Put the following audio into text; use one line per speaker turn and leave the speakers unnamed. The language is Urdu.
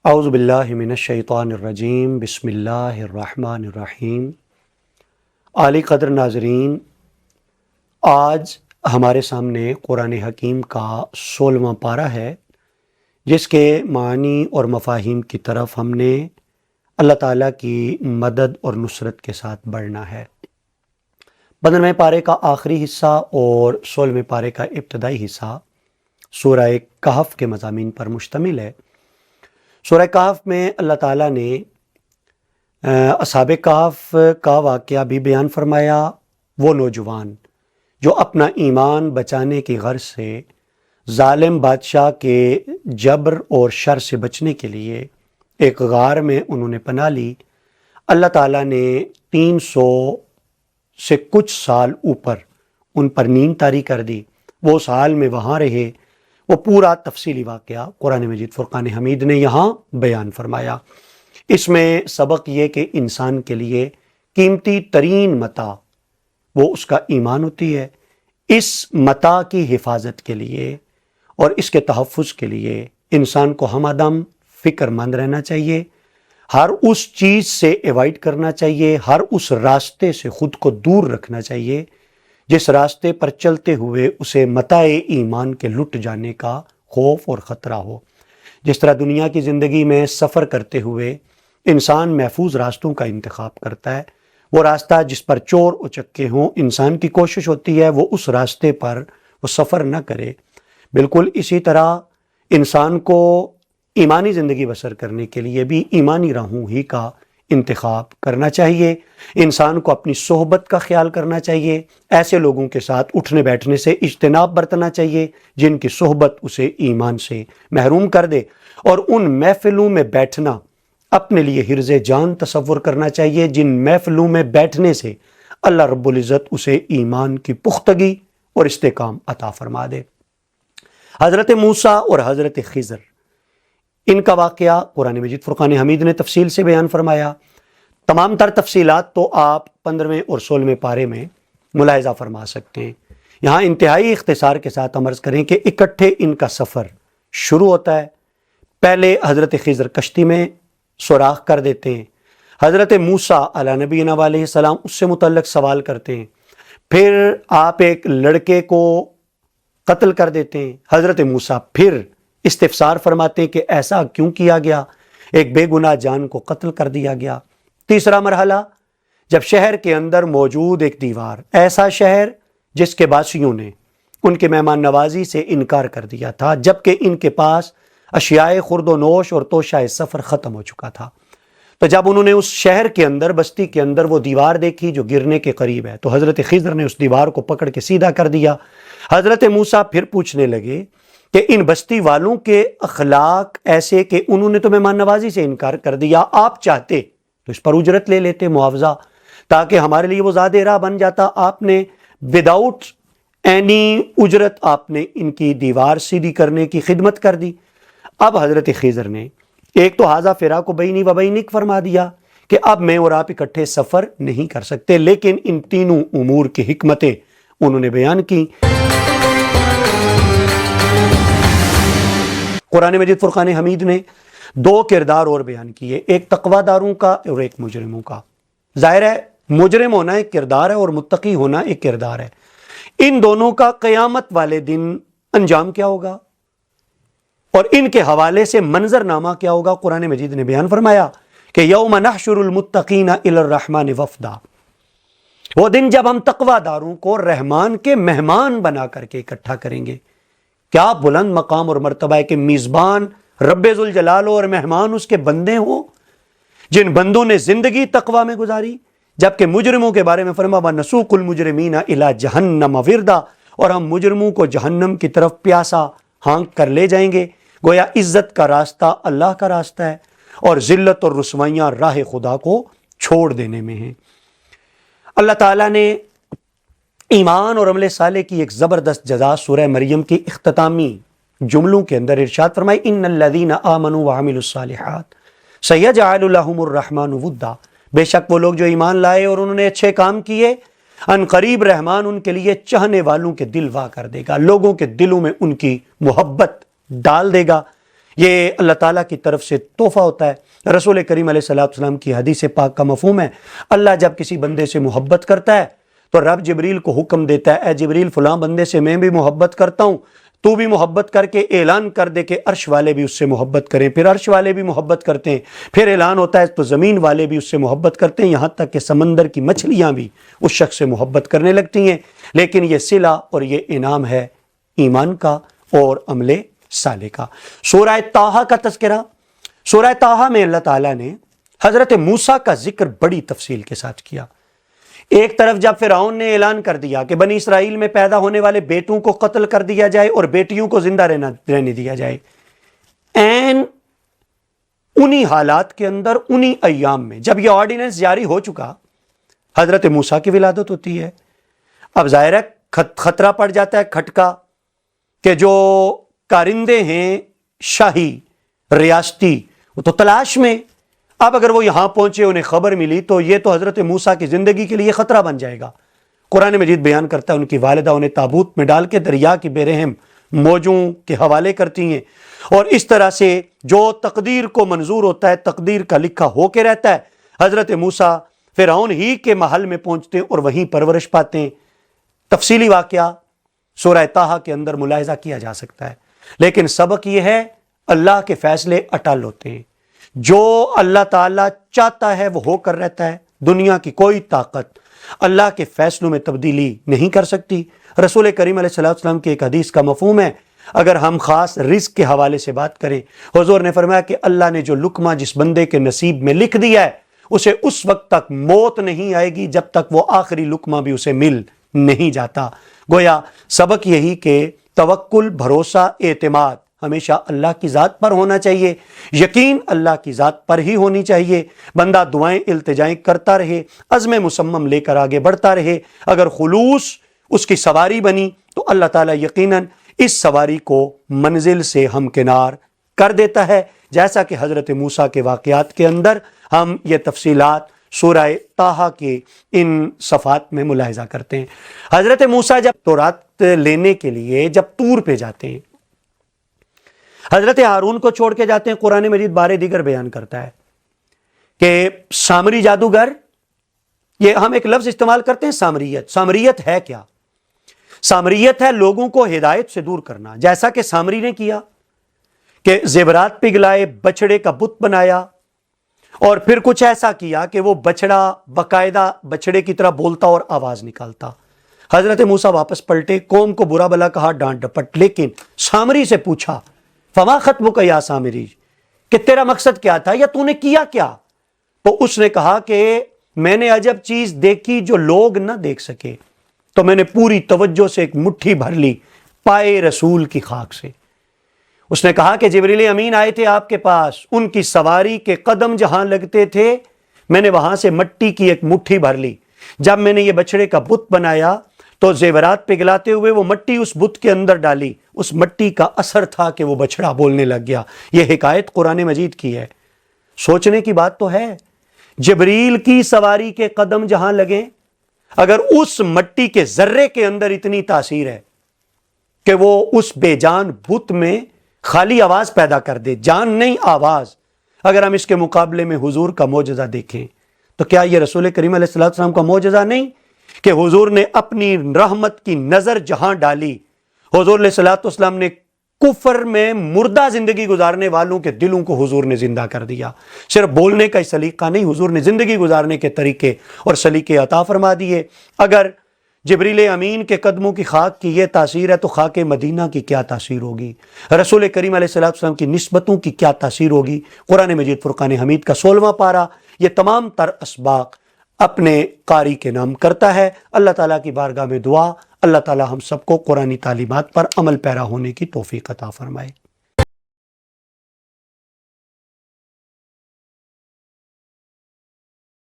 اعوذ باللہ من الشیطان الرجیم، بسم اللہ الرحمن الرحیم۔ عالی قدر ناظرین، آج ہمارے سامنے قرآن حکیم کا 16واں پارہ ہے، جس کے معنی اور مفاہیم کی طرف ہم نے اللہ تعالیٰ کی مدد اور نصرت کے ساتھ بڑھنا ہے۔ 15ویں پارے کا آخری حصہ اور 16ویں پارے کا ابتدائی حصہ سورہ کہف کے مضامین پر مشتمل ہے۔ سورہ کہف میں اللہ تعالیٰ نے اصحاب کہف کا واقعہ بھی بیان فرمایا۔ وہ نوجوان جو اپنا ایمان بچانے کی غرض سے ظالم بادشاہ کے جبر اور شر سے بچنے کے لیے ایک غار میں انہوں نے پناہ لی، اللہ تعالیٰ نے 300 سے کچھ سال اوپر ان پر نیند طاری کر دی۔ وہ اس حال میں وہاں رہے۔ وہ پورا تفصیلی واقعہ قرآن مجید فرقان حمید نے یہاں بیان فرمایا۔ اس میں سبق یہ کہ انسان کے لیے قیمتی ترین متاع وہ اس کا ایمان ہوتی ہے۔ اس متاع کی حفاظت کے لیے اور اس کے تحفظ کے لیے انسان کو ہم آدم فکر مند رہنا چاہیے، ہر اس چیز سے ایوائڈ کرنا چاہیے، ہر اس راستے سے خود کو دور رکھنا چاہیے جس راستے پر چلتے ہوئے اسے متاع ایمان کے لٹ جانے کا خوف اور خطرہ ہو۔ جس طرح دنیا کی زندگی میں سفر کرتے ہوئے انسان محفوظ راستوں کا انتخاب کرتا ہے، وہ راستہ جس پر چور اچکے ہوں، انسان کی کوشش ہوتی ہے وہ اس راستے پر وہ سفر نہ کرے۔ بالکل اسی طرح انسان کو ایمانی زندگی بسر کرنے کے لیے بھی ایمانی راہوں ہی کا انتخاب کرنا چاہیے۔ انسان کو اپنی صحبت کا خیال کرنا چاہیے، ایسے لوگوں کے ساتھ اٹھنے بیٹھنے سے اجتناب برتنا چاہیے جن کی صحبت اسے ایمان سے محروم کر دے، اور ان محفلوں میں بیٹھنا اپنے لیے حرز جان تصور کرنا چاہیے جن محفلوں میں بیٹھنے سے اللہ رب العزت اسے ایمان کی پختگی اور استحکام عطا فرما دے۔ حضرت موسیٰ اور حضرت خضر، ان کا واقعہ قرآن مجید فرقان حمید نے تفصیل سے بیان فرمایا۔ تمام تر تفصیلات تو آپ 15ویں اور 16ویں پارے میں ملاحظہ فرما سکتے ہیں۔ یہاں انتہائی اختصار کے ساتھ ہم عرض کریں کہ اکٹھے ان کا سفر شروع ہوتا ہے۔ پہلے حضرت خضر کشتی میں سوراخ کر دیتے ہیں، حضرت موسیٰ علیہ نبینا علیہ السلام اس سے متعلق سوال کرتے ہیں، پھر آپ ایک لڑکے کو قتل کر دیتے ہیں۔ حضرت موسیٰ پھر استفسار فرماتے ہیں کہ ایسا کیوں کیا گیا، ایک بے گناہ جان کو قتل کر دیا گیا۔ تیسرا مرحلہ، جب شہر کے اندر موجود ایک دیوار، ایسا شہر جس کے باسیوں نے ان کے مہمان نوازی سے انکار کر دیا تھا، جبکہ ان کے پاس اشیاء خورد و نوش اور توشہ سفر ختم ہو چکا تھا، تو جب انہوں نے اس شہر کے اندر، بستی کے اندر وہ دیوار دیکھی جو گرنے کے قریب ہے، تو حضرت خضر نے اس دیوار کو پکڑ کے سیدھا کر دیا۔ حضرت موسیٰ پھر پوچھنے لگے کہ ان بستی والوں کے اخلاق ایسے کہ انہوں نے تو مہمان نوازی سے انکار کر دیا، آپ چاہتے تو اس پر اجرت لے لیتے، معاوضہ، تاکہ ہمارے لیے وہ زیادہ راہ بن جاتا۔ آپ نے وداؤٹ اینی اجرت آپ نے ان کی دیوار سیدھی کرنے کی خدمت کر دی۔ اب حضرت خضر نے ایک تو ھذا فراق بینی و بینک فرما دیا کہ اب میں اور آپ اکٹھے سفر نہیں کر سکتے، لیکن ان تینوں امور کی حکمتیں انہوں نے بیان کی۔ قرآن مجید فرقان حمید نے 2 کردار اور بیان کیے، ایک تقوی داروں کا اور ایک مجرموں کا۔ ظاہر ہے مجرم ہونا ایک کردار ہے اور متقی ہونا ایک کردار ہے۔ ان دونوں کا قیامت والے دن انجام کیا ہوگا اور ان کے حوالے سے منظرنامہ کیا ہوگا، قرآن مجید نے بیان فرمایا کہ یوم نحشر المتقین الی الرحمن وفدا، وہ دن جب ہم تقوی داروں کو رحمان کے مہمان بنا کر کے اکٹھا کریں گے۔ کیا بلند مقام اور مرتبہ ہے کہ میزبان رب ذوالجلال اور مہمان اس کے بندے ہوں، جن بندوں نے زندگی تقوی میں گزاری، جبکہ مجرموں کے بارے میں فرمایا وَنَسُوقُ الْمُجْرِمِينَ إِلَى جَهَنَّمَ وِرْدًا، اور ہم مجرموں کو جہنم کی طرف پیاسا ہانک کر لے جائیں گے۔ گویا عزت کا راستہ اللہ کا راستہ ہے اور ذلت اور رسوائیاں راہ خدا کو چھوڑ دینے میں ہیں۔ اللہ تعالیٰ نے ایمان اور عمل صالح کی ایک زبردست جزا سورہ مریم کی اختتامی جملوں کے اندر ارشاد فرمائی ان الذین آمنوا وعملوا الصالحات سیجعل لهم الرحمن ودا، بے شک وہ لوگ جو ایمان لائے اور انہوں نے اچھے کام کیے، ان قریب رحمان ان کے لیے چاہنے والوں کے دل وا کر دے گا، لوگوں کے دلوں میں ان کی محبت ڈال دے گا۔ یہ اللہ تعالیٰ کی طرف سے تحفہ ہوتا ہے۔ رسول کریم علیہ السلام کی حدیث پاک کا مفہوم ہے، اللہ جب کسی بندے سے محبت کرتا ہے تو رب جبریل کو حکم دیتا ہے، اے جبریل فلاں بندے سے میں بھی محبت کرتا ہوں، تو بھی محبت کر کے اعلان کر دے کہ عرش والے بھی اس سے محبت کریں، پھر عرش والے بھی محبت کرتے ہیں، پھر اعلان ہوتا ہے تو زمین والے بھی اس سے محبت کرتے ہیں، یہاں تک کہ سمندر کی مچھلیاں بھی اس شخص سے محبت کرنے لگتی ہیں۔ لیکن یہ صلہ اور یہ انعام ہے ایمان کا اور عمل صالح کا۔ سورہ طٰہٰ کا تذکرہ، سورہ طٰہٰ میں اللہ تعالیٰ نے حضرت موسیٰ کا ذکر بڑی تفصیل کے ساتھ کیا۔ ایک طرف جب فرعون نے اعلان کر دیا کہ بنی اسرائیل میں پیدا ہونے والے بیٹوں کو قتل کر دیا جائے اور بیٹیوں کو زندہ رہنے دیا جائے، این انہی حالات کے اندر انہی ایام میں جب یہ آرڈیننس جاری ہو چکا، حضرت موسیٰ کی ولادت ہوتی ہے۔ اب ظاہر ہے خطرہ پڑ جاتا ہے کھٹکا کہ جو کارندے ہیں شاہی ریاستی وہ تو تلاش میں، اب اگر وہ یہاں پہنچے انہیں خبر ملی تو یہ تو حضرت موسیٰ کی زندگی کے لیے خطرہ بن جائے گا۔ قرآن مجید بیان کرتا ہے ان کی والدہ انہیں تابوت میں ڈال کے دریا کی بے رحم موجوں کے حوالے کرتی ہیں، اور اس طرح سے جو تقدیر کو منظور ہوتا ہے تقدیر کا لکھا ہو کے رہتا ہے۔ حضرت موسیٰ فرعون ہی کے محل میں پہنچتے ہیں اور وہیں پرورش پاتے ہیں۔ تفصیلی واقعہ سورہ طٰہٰ کے اندر ملاحظہ کیا جا سکتا ہے، لیکن سبق یہ ہے اللہ کے فیصلے اٹل ہوتے ہیں، جو اللہ تعالیٰ چاہتا ہے وہ ہو کر رہتا ہے، دنیا کی کوئی طاقت اللہ کے فیصلوں میں تبدیلی نہیں کر سکتی۔ رسول کریم علیہ السلام کی ایک حدیث کا مفہوم ہے، اگر ہم خاص رزق کے حوالے سے بات کریں، حضور نے فرمایا کہ اللہ نے جو لقمہ جس بندے کے نصیب میں لکھ دیا ہے اسے اس وقت تک موت نہیں آئے گی جب تک وہ آخری لقمہ بھی اسے مل نہیں جاتا۔ گویا سبق یہی کہ توکل، بھروسہ، اعتماد ہمیشہ اللہ کی ذات پر ہونا چاہیے، یقین اللہ کی ذات پر ہی ہونی چاہیے۔ بندہ دعائیں التجائیں کرتا رہے، عزم مصمم لے کر آگے بڑھتا رہے، اگر خلوص اس کی سواری بنی تو اللہ تعالیٰ یقیناً اس سواری کو منزل سے ہمکنار کر دیتا ہے، جیسا کہ حضرت موسیٰ کے واقعات کے اندر ہم یہ تفصیلات سورہ طٰہٰ کے ان صفحات میں ملاحظہ کرتے ہیں۔ حضرت موسیٰ جب تورات لینے کے لیے جب طور پہ جاتے ہیں، حضرت ہارون کو چھوڑ کے جاتے ہیں، قرآن مجید بارے دیگر بیان کرتا ہے کہ سامری جادوگر، یہ ہم ایک لفظ استعمال کرتے ہیں سامریت۔ سامریت ہے کیا؟ سامریت ہے لوگوں کو ہدایت سے دور کرنا، جیسا کہ سامری نے کیا کہ زیورات پگھلائے، بچڑے کا بت بنایا، اور پھر کچھ ایسا کیا کہ وہ بچڑا باقاعدہ بچڑے کی طرح بولتا اور آواز نکالتا۔ حضرت موسیٰ واپس پلٹے، قوم کو برا بلا کہا، ڈانٹ ڈپٹ، لیکن سامری سے پوچھا فما خطبک یا سامری، کہ تیرا مقصد کیا تھا یا تو نے کیا کیا؟ تو اس نے کہا کہ میں نے عجب چیز دیکھی جو لوگ نہ دیکھ سکے، تو میں نے پوری توجہ سے ایک مٹھی بھر لی پائے رسول کی خاک سے۔ اس نے کہا کہ جبریل امین آئے تھے آپ کے پاس، ان کی سواری کے قدم جہاں لگتے تھے میں نے وہاں سے مٹی کی ایک مٹھی بھر لی۔ جب میں نے یہ بچڑے کا بت بنایا تو زیورات پگھلاتے ہوئے وہ مٹی اس بت کے اندر ڈالی، اس مٹی کا اثر تھا کہ وہ بچڑا بولنے لگ گیا۔ یہ حکایت قرآن مجید کی ہے، سوچنے کی بات تو ہے۔ جبریل کی سواری کے قدم جہاں لگیں، اگر اس مٹی کے ذرے کے اندر اتنی تاثیر ہے کہ وہ اس بے جان بت میں خالی آواز پیدا کر دے، جان نہیں آواز، اگر ہم اس کے مقابلے میں حضور کا معجزہ دیکھیں تو کیا یہ رسول کریم علیہ السلام کا معجزہ نہیں کہ حضور نے اپنی رحمت کی نظر جہاں ڈالی، حضور علیہ السلام نے کفر میں مردہ زندگی گزارنے والوں کے دلوں کو حضور نے زندہ کر دیا۔ صرف بولنے کا ہی سلیقہ نہیں، حضور نے زندگی گزارنے کے طریقے اور سلیقے عطا فرما دیے۔ اگر جبریل امین کے قدموں کی خاک کی یہ تاثیر ہے تو خاک مدینہ کی کیا تاثیر ہوگی، رسول کریم علیہ السلام کی نسبتوں کی کیا تاثیر ہوگی۔ قرآن مجید فرقان حمید کا 16واں پارہ یہ تمام تر اسباق اپنے قاری کے نام کرتا ہے۔ اللہ تعالیٰ کی بارگاہ میں دعا، اللہ تعالیٰ ہم سب کو قرآنی تعلیمات پر عمل پیرا ہونے کی توفیق عطا فرمائے۔